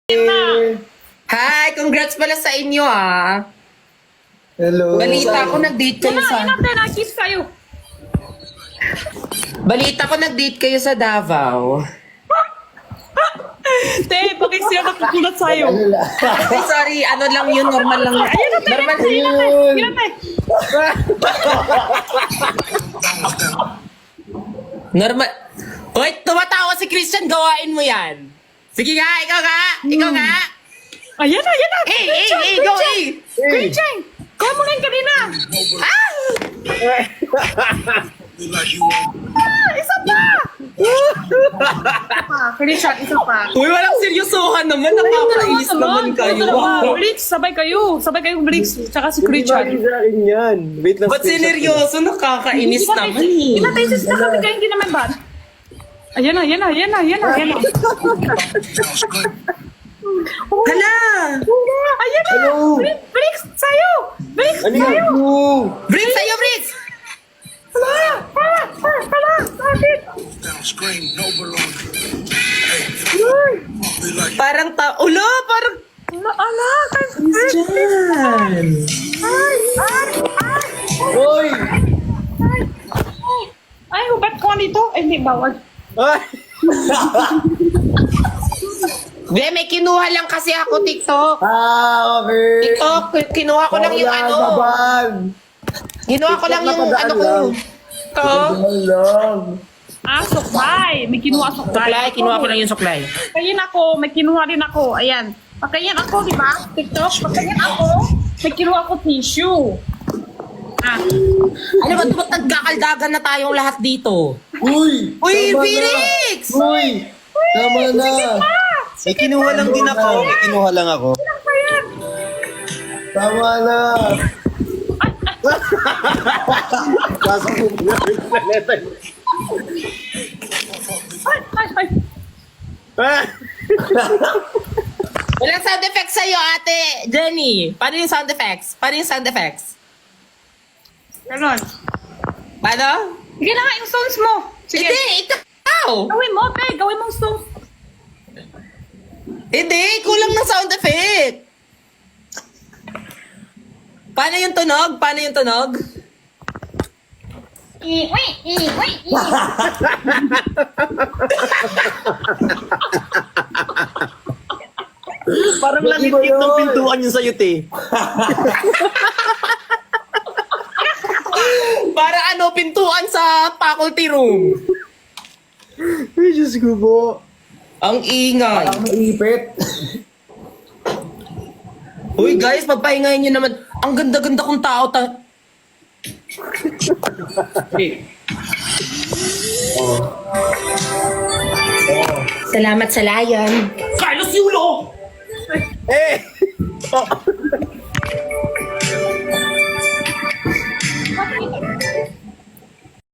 Hi, congrats pala sa inyo Hello. Balita ko nag-date kayo sa... Kiss kayo. Balita ko nag-date kayo sa Davao. Te, bakit siya nakukulat sa'yo? Ay, sorry, ano lang yun, normal lang. Ayun na, te, Normal. ayun na, te. Normal. Hoy, tumatawa si Christian, gawain mo yan. Sige nga, ikaw nga. Ikaw nga. Ayan na, ayan na. Go, Christian, kuha mo ngayon kanina. Ah! Isa pa. Christian, isa pa. Uy, walang seryosohan naman. Nakakainis naman kayo. Bricks, sabay kayo. Sabay kayo, Bricks. Tsaka si Hindi Christian. sa akin yan. Wait lang. Ba't sineryoso? Nakakainis naman eh. Ilang beses na kami kayo, hindi naman ba? Ayan na, ayan na, ayan na, ayan na, ayan na. Hala! Ayan na! Hello. Bricks, sa'yo! Bricks, Ano sa'yo! yan? Bricks sa'yo, Bricks! Hala! Bakit? Scream no belong. Parang ulo, parang... Ala! Christian! Hoy! Ay, hubat ko nito. Ay, hindi, bawal. Ay! Be, may kinuha lang kasi ako TikTok. Okay. TikTok, kinuha ko lang yung ano. Kinuha ko lang yung ano ko. Ito. lang. Suklay. May kinuha suklay. Suklay, kinuha ko lang yung suklay. Pagkain ako, may kinuha din ako. Ayan. Pagkain ako, di ba? TikTok. Pagkain ako, may kinuha ako tissue. Ano ba, ba't nagkakaldagan na tayong lahat dito? Uy! Uy, tama na. Felix! Uy! Tama na. May kinuha lang din ako. May kinuha lang ako. Tama na. Pasok mo na yung planeta. Ay. Ah! Walang sound effects sa'yo, ate Jenny. Paano yung sound effects? Ganon. Paano? Sige na nga yung stones mo. Sige. Hindi, ikaw! Gawin mo, te. Gawin mong stones. Hindi, kulang ng sound effect. Paano yung tunog? Parang Hindi langit ba ng yun? pintuan yun sa'yo, te. Para ano, pintuan sa faculty room. Ay, Diyos ko po. Ang ingay. Ang maipit. Uy guys, magpahingayin nyo naman. Ang ganda-ganda kong tao. Salamat sa layan. Carlos Yulo! Eh!